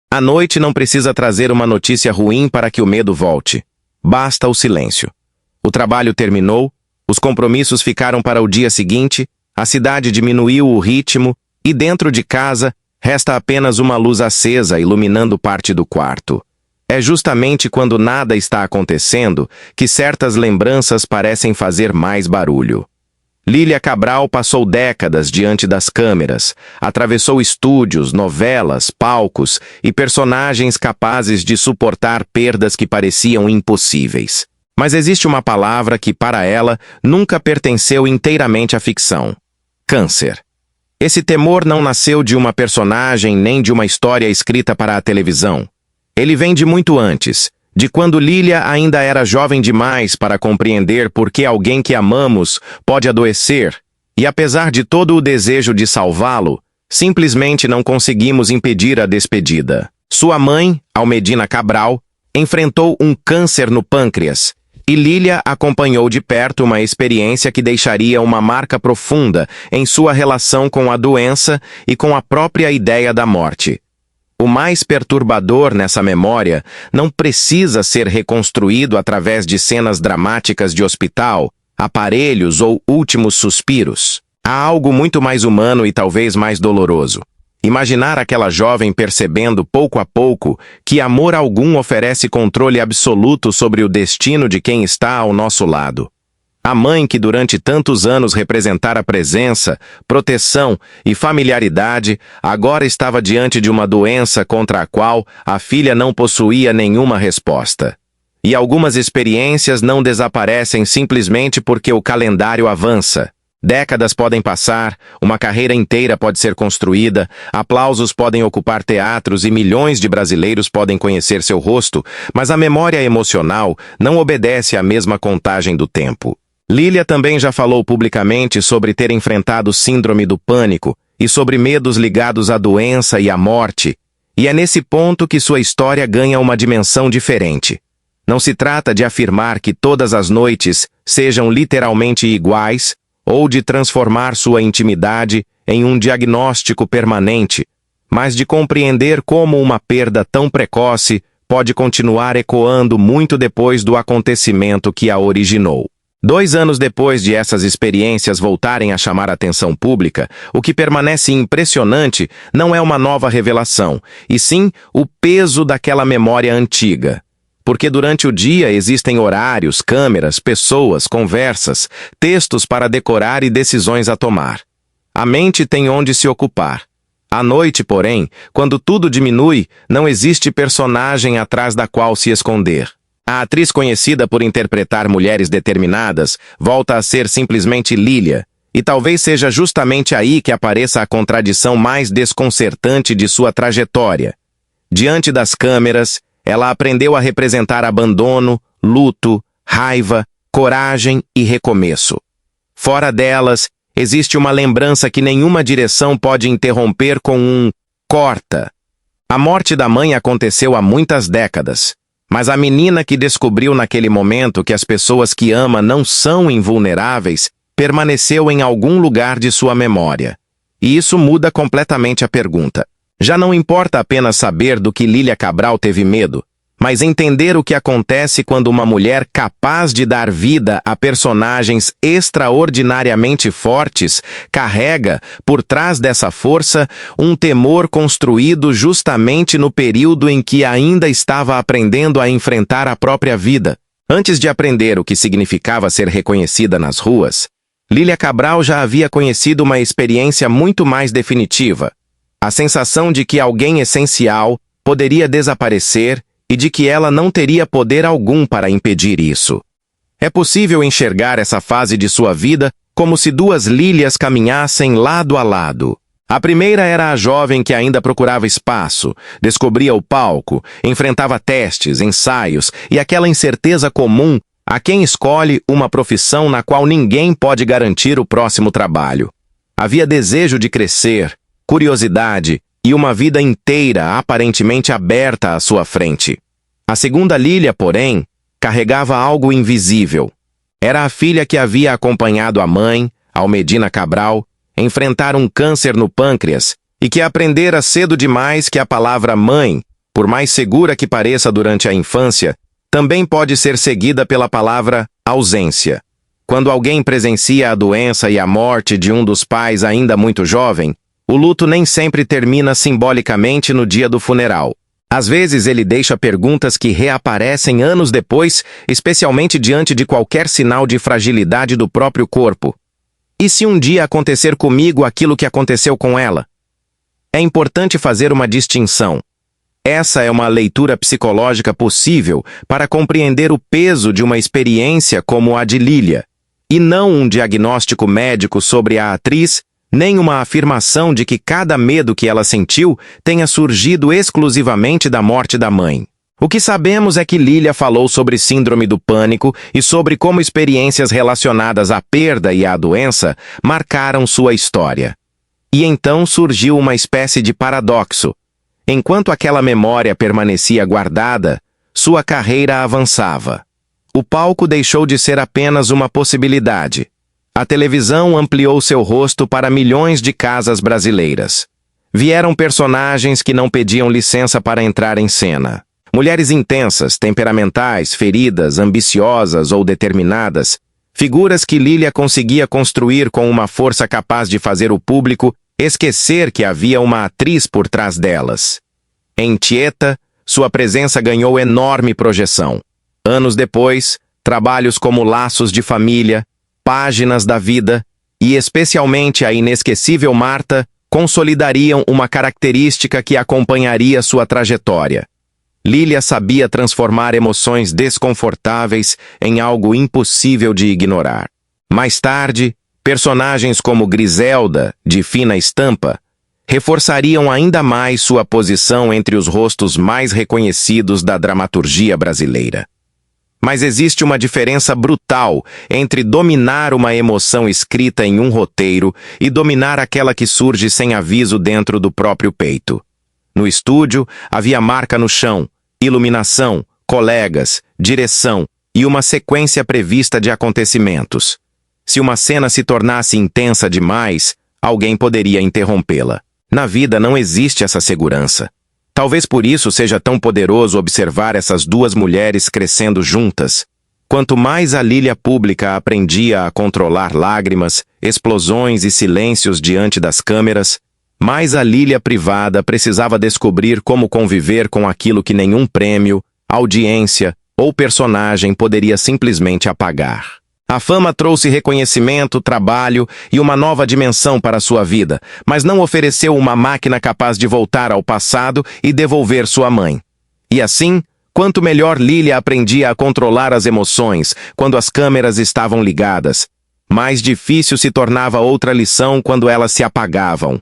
A noite não precisa trazer uma notícia ruim para que o medo volte. Basta o silêncio. O trabalho terminou, os compromissos ficaram para o dia seguinte, a cidade diminuiu o ritmo e dentro de casa resta apenas uma luz acesa iluminando parte do quarto. É justamente quando nada está acontecendo que certas lembranças parecem fazer mais barulho. Lília Cabral passou décadas diante das câmeras, atravessou estúdios, novelas, palcos e personagens capazes de suportar perdas que pareciam impossíveis. Mas existe uma palavra que, para ela, nunca pertenceu inteiramente à ficção: câncer. Esse temor não nasceu de uma personagem nem de uma história escrita para a televisão. Ele vem de muito antes, de quando Lília ainda era jovem demais para compreender por que alguém que amamos pode adoecer, e apesar de todo o desejo de salvá-lo, simplesmente não conseguimos impedir a despedida. Sua mãe, Almedina Cabral, enfrentou um câncer no pâncreas, e Lília acompanhou de perto uma experiência que deixaria uma marca profunda em sua relação com a doença e com a própria ideia da morte. O mais perturbador nessa memória não precisa ser reconstruído através de cenas dramáticas de hospital, aparelhos ou últimos suspiros. Há algo muito mais humano e talvez mais doloroso. Imaginar aquela jovem percebendo pouco a pouco que amor algum oferece controle absoluto sobre o destino de quem está ao nosso lado. A mãe que durante tantos anos representara presença, proteção e familiaridade, agora estava diante de uma doença contra a qual a filha não possuía nenhuma resposta. E algumas experiências não desaparecem simplesmente porque o calendário avança. Décadas podem passar, uma carreira inteira pode ser construída, aplausos podem ocupar teatros e milhões de brasileiros podem conhecer seu rosto, mas a memória emocional não obedece à mesma contagem do tempo. Lília também já falou publicamente sobre ter enfrentado síndrome do pânico e sobre medos ligados à doença e à morte, e é nesse ponto que sua história ganha uma dimensão diferente. Não se trata de afirmar que todas as noites sejam literalmente iguais ou de transformar sua intimidade em um diagnóstico permanente, mas de compreender como uma perda tão precoce pode continuar ecoando muito depois do acontecimento que a originou. 2 anos depois de essas experiências voltarem a chamar a atenção pública, o que permanece impressionante não é uma nova revelação, e sim o peso daquela memória antiga. Porque durante o dia existem horários, câmeras, pessoas, conversas, textos para decorar e decisões a tomar. A mente tem onde se ocupar. À noite, porém, quando tudo diminui, não existe personagem atrás da qual se esconder. A atriz conhecida por interpretar mulheres determinadas volta a ser simplesmente Lília, e talvez seja justamente aí que apareça a contradição mais desconcertante de sua trajetória. Diante das câmeras, ela aprendeu a representar abandono, luto, raiva, coragem e recomeço. Fora delas, existe uma lembrança que nenhuma direção pode interromper com um corta. A morte da mãe aconteceu há muitas décadas. Mas a menina que descobriu naquele momento que as pessoas que ama não são invulneráveis, permaneceu em algum lugar de sua memória. E isso muda completamente a pergunta. Já não importa apenas saber do que Lília Cabral teve medo, mas entender o que acontece quando uma mulher capaz de dar vida a personagens extraordinariamente fortes carrega, por trás dessa força, um temor construído justamente no período em que ainda estava aprendendo a enfrentar a própria vida. Antes de aprender o que significava ser reconhecida nas ruas, Lília Cabral já havia conhecido uma experiência muito mais definitiva. A sensação de que alguém essencial poderia desaparecer e de que ela não teria poder algum para impedir isso. É possível enxergar essa fase de sua vida como se 2 Lílias caminhassem lado a lado. A primeira era a jovem que ainda procurava espaço, descobria o palco, enfrentava testes, ensaios e aquela incerteza comum a quem escolhe uma profissão na qual ninguém pode garantir o próximo trabalho. Havia desejo de crescer, curiosidade e uma vida inteira aparentemente aberta à sua frente. A segunda Lília, porém, carregava algo invisível. Era a filha que havia acompanhado a mãe, Almedina Cabral, enfrentar um câncer no pâncreas e que aprendera cedo demais que a palavra mãe por mais segura que pareça durante a infância, também pode ser seguida pela palavra ausência. Quando alguém presencia a doença e a morte de um dos pais ainda muito jovem, o luto nem sempre termina simbolicamente no dia do funeral. Às vezes ele deixa perguntas que reaparecem anos depois, especialmente diante de qualquer sinal de fragilidade do próprio corpo. E se um dia acontecer comigo aquilo que aconteceu com ela? É importante fazer uma distinção. Essa é uma leitura psicológica possível para compreender o peso de uma experiência como a de Lilia, e não um diagnóstico médico sobre a atriz, nem uma afirmação de que cada medo que ela sentiu tenha surgido exclusivamente da morte da mãe. O que sabemos é que Lilia falou sobre síndrome do pânico e sobre como experiências relacionadas à perda e à doença marcaram sua história. E então surgiu uma espécie de paradoxo. Enquanto aquela memória permanecia guardada, sua carreira avançava. O palco deixou de ser apenas uma possibilidade. A televisão ampliou seu rosto para milhões de casas brasileiras. Vieram personagens que não pediam licença para entrar em cena. Mulheres intensas, temperamentais, feridas, ambiciosas ou determinadas. Figuras que Lilia conseguia construir com uma força capaz de fazer o público esquecer que havia uma atriz por trás delas. Em Tieta, sua presença ganhou enorme projeção. Anos depois, trabalhos como Laços de Família, Páginas da Vida e especialmente a inesquecível Marta consolidariam uma característica que acompanharia sua trajetória. Lilia sabia transformar emoções desconfortáveis em algo impossível de ignorar. Mais tarde, personagens como Griselda, de Fina Estampa, reforçariam ainda mais sua posição entre os rostos mais reconhecidos da dramaturgia brasileira. Mas existe uma diferença brutal entre dominar uma emoção escrita em um roteiro e dominar aquela que surge sem aviso dentro do próprio peito. No estúdio, havia marca no chão, iluminação, colegas, direção e uma sequência prevista de acontecimentos. Se uma cena se tornasse intensa demais, alguém poderia interrompê-la. Na vida não existe essa segurança. Talvez por isso seja tão poderoso observar essas duas mulheres crescendo juntas. Quanto mais a Lilia pública aprendia a controlar lágrimas, explosões e silêncios diante das câmeras, mais a Lilia privada precisava descobrir como conviver com aquilo que nenhum prêmio, audiência ou personagem poderia simplesmente apagar. A fama trouxe reconhecimento, trabalho e uma nova dimensão para sua vida, mas não ofereceu uma máquina capaz de voltar ao passado e devolver sua mãe. E assim, quanto melhor Lilia aprendia a controlar as emoções quando as câmeras estavam ligadas, mais difícil se tornava outra lição quando elas se apagavam.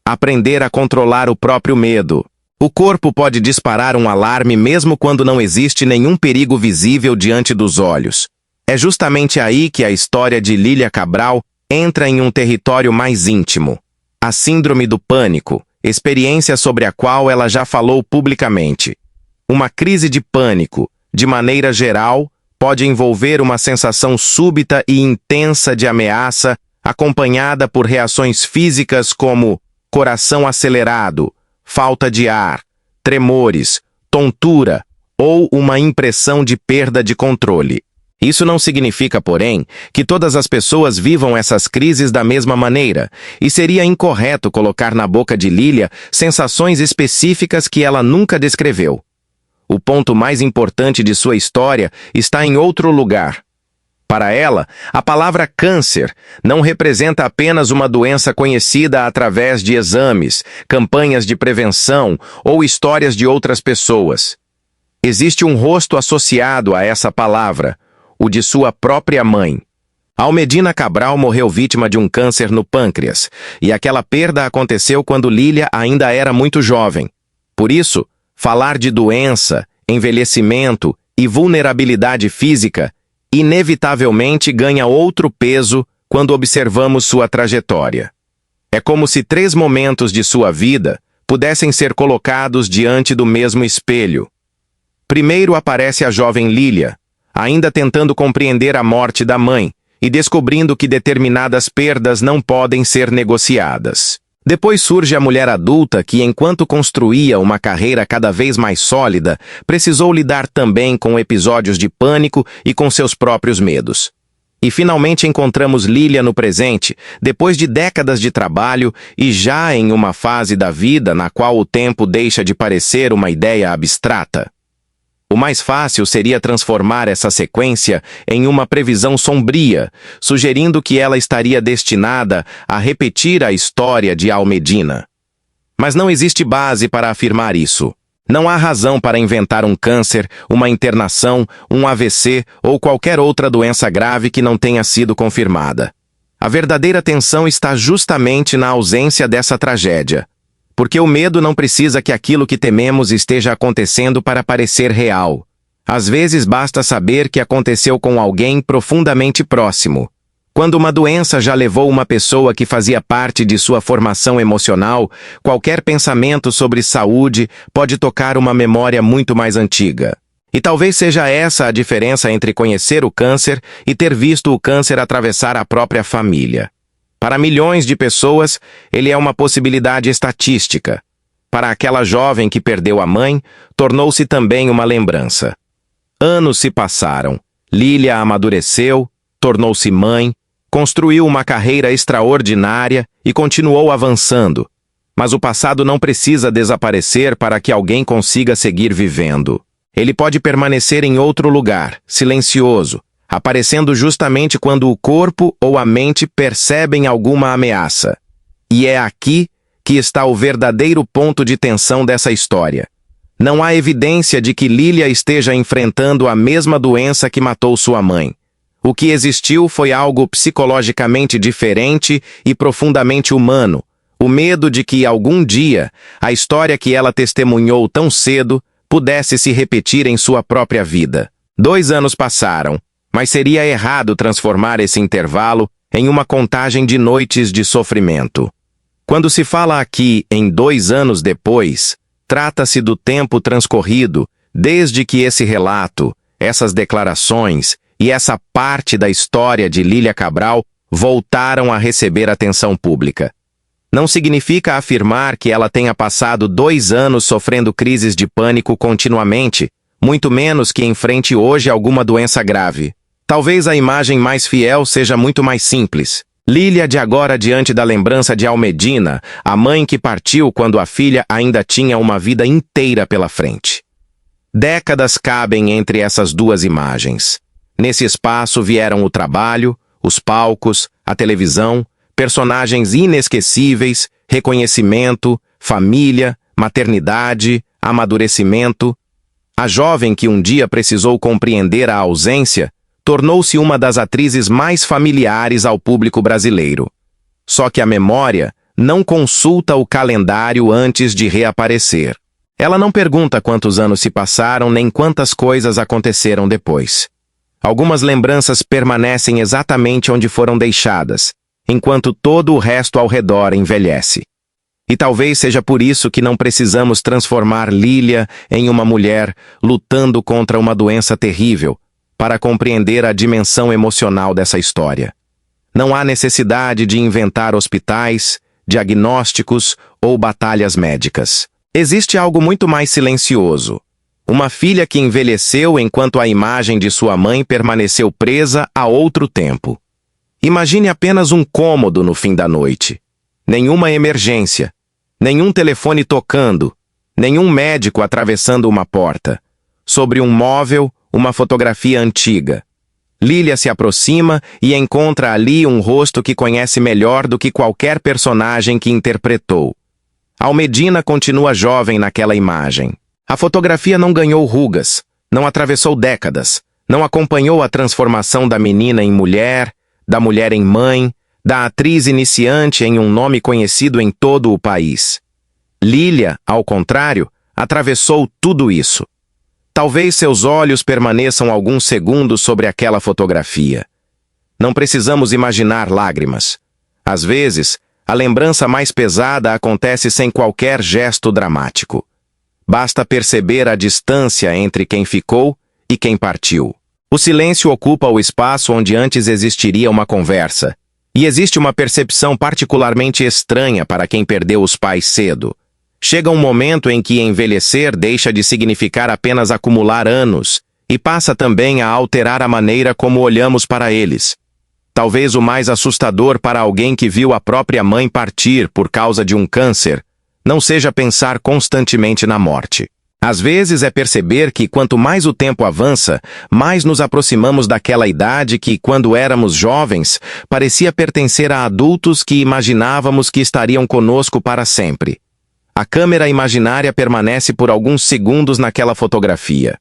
Aprender a controlar o próprio medo. O corpo pode disparar um alarme mesmo quando não existe nenhum perigo visível diante dos olhos. É justamente aí que a história de Lilia Cabral entra em um território mais íntimo. A síndrome do pânico, experiência sobre a qual ela já falou publicamente. Uma crise de pânico, de maneira geral, pode envolver uma sensação súbita e intensa de ameaça, acompanhada por reações físicas como coração acelerado, falta de ar, tremores, tontura ou uma impressão de perda de controle. Isso não significa, porém, que todas as pessoas vivam essas crises da mesma maneira, e seria incorreto colocar na boca de Lilia sensações específicas que ela nunca descreveu. O ponto mais importante de sua história está em outro lugar. Para ela, a palavra câncer não representa apenas uma doença conhecida através de exames, campanhas de prevenção ou histórias de outras pessoas. Existe um rosto associado a essa palavra, o de sua própria mãe. Almedina Cabral morreu vítima de um câncer no pâncreas, e aquela perda aconteceu quando Lilia ainda era muito jovem. Por isso, falar de doença, envelhecimento e vulnerabilidade física inevitavelmente ganha outro peso quando observamos sua trajetória. É como se 3 momentos de sua vida pudessem ser colocados diante do mesmo espelho. Primeiro aparece a jovem Lilia, ainda tentando compreender a morte da mãe e descobrindo que determinadas perdas não podem ser negociadas. Depois surge a mulher adulta que, enquanto construía uma carreira cada vez mais sólida, precisou lidar também com episódios de pânico e com seus próprios medos. E finalmente encontramos Lilia no presente, depois de décadas de trabalho e já em uma fase da vida na qual o tempo deixa de parecer uma ideia abstrata. O mais fácil seria transformar essa sequência em uma previsão sombria, sugerindo que ela estaria destinada a repetir a história de Al-Medina. Mas não existe base para afirmar isso. Não há razão para inventar um câncer, uma internação, um AVC ou qualquer outra doença grave que não tenha sido confirmada. A verdadeira tensão está justamente na ausência dessa tragédia. Porque o medo não precisa que aquilo que tememos esteja acontecendo para parecer real. Às vezes basta saber que aconteceu com alguém profundamente próximo. Quando uma doença já levou uma pessoa que fazia parte de sua formação emocional, qualquer pensamento sobre saúde pode tocar uma memória muito mais antiga. E talvez seja essa a diferença entre conhecer o câncer e ter visto o câncer atravessar a própria família. Para milhões de pessoas, ele é uma possibilidade estatística. Para aquela jovem que perdeu a mãe, tornou-se também uma lembrança. Anos se passaram. Lilia amadureceu, tornou-se mãe, construiu uma carreira extraordinária e continuou avançando. Mas o passado não precisa desaparecer para que alguém consiga seguir vivendo. Ele pode permanecer em outro lugar, silencioso, aparecendo justamente quando o corpo ou a mente percebem alguma ameaça. E é aqui que está o verdadeiro ponto de tensão dessa história. Não há evidência de que Lilia esteja enfrentando a mesma doença que matou sua mãe. O que existiu foi algo psicologicamente diferente e profundamente humano, o medo de que, algum dia, a história que ela testemunhou tão cedo pudesse se repetir em sua própria vida. 2 anos passaram, mas seria errado transformar esse intervalo em uma contagem de noites de sofrimento. Quando se fala aqui em 2 anos depois, trata-se do tempo transcorrido desde que esse relato, essas declarações e essa parte da história de Lilia Cabral voltaram a receber atenção pública. Não significa afirmar que ela tenha passado 2 anos sofrendo crises de pânico continuamente, muito menos que enfrente hoje alguma doença grave. Talvez a imagem mais fiel seja muito mais simples. Lilia de agora diante da lembrança de Al-Medina, a mãe que partiu quando a filha ainda tinha uma vida inteira pela frente. Décadas cabem entre essas duas imagens. Nesse espaço vieram o trabalho, os palcos, a televisão, personagens inesquecíveis, reconhecimento, família, maternidade, amadurecimento. A jovem que um dia precisou compreender a ausência tornou-se uma das atrizes mais familiares ao público brasileiro. Só que a memória não consulta o calendário antes de reaparecer. Ela não pergunta quantos anos se passaram nem quantas coisas aconteceram depois. Algumas lembranças permanecem exatamente onde foram deixadas, enquanto todo o resto ao redor envelhece. E talvez seja por isso que não precisamos transformar Lilia em uma mulher lutando contra uma doença terrível, para compreender a dimensão emocional dessa história. Não há necessidade de inventar hospitais, diagnósticos ou batalhas médicas. Existe algo muito mais silencioso. Uma filha que envelheceu enquanto a imagem de sua mãe permaneceu presa a outro tempo. Imagine apenas um cômodo no fim da noite. Nenhuma emergência, nenhum telefone tocando, nenhum médico atravessando uma porta. Sobre um móvel, uma fotografia antiga. Lilia se aproxima e encontra ali um rosto que conhece melhor do que qualquer personagem que interpretou. Al-Medina continua jovem naquela imagem. A fotografia não ganhou rugas, não atravessou décadas, não acompanhou a transformação da menina em mulher, da mulher em mãe, da atriz iniciante em um nome conhecido em todo o país. Lilia, ao contrário, atravessou tudo isso. Talvez seus olhos permaneçam alguns segundos sobre aquela fotografia. Não precisamos imaginar lágrimas. Às vezes, a lembrança mais pesada acontece sem qualquer gesto dramático. Basta perceber a distância entre quem ficou e quem partiu. O silêncio ocupa o espaço onde antes existiria uma conversa, E existe uma percepção particularmente estranha para quem perdeu os pais cedo. Chega um momento em que envelhecer deixa de significar apenas acumular anos e passa também a alterar a maneira como olhamos para eles. Talvez o mais assustador para alguém que viu a própria mãe partir por causa de um câncer não seja pensar constantemente na morte. Às vezes é perceber que quanto mais o tempo avança, mais nos aproximamos daquela idade que, quando éramos jovens, parecia pertencer a adultos que imaginávamos que estariam conosco para sempre. A câmera imaginária permanece por alguns segundos naquela fotografia.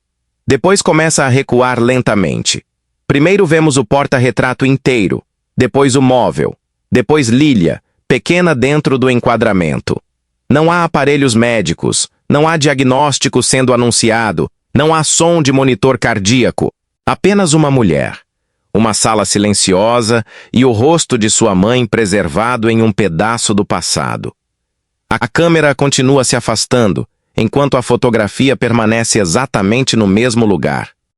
Depois começa a recuar lentamente. Primeiro vemos o porta-retrato inteiro, depois o móvel, depois Lilia, pequena dentro do enquadramento. Não há aparelhos médicos, não há diagnóstico sendo anunciado, não há som de monitor cardíaco. Apenas uma mulher. Uma sala silenciosa e o rosto de sua mãe preservado em um pedaço do passado. A câmera continua se afastando, enquanto a fotografia permanece exatamente no mesmo lugar.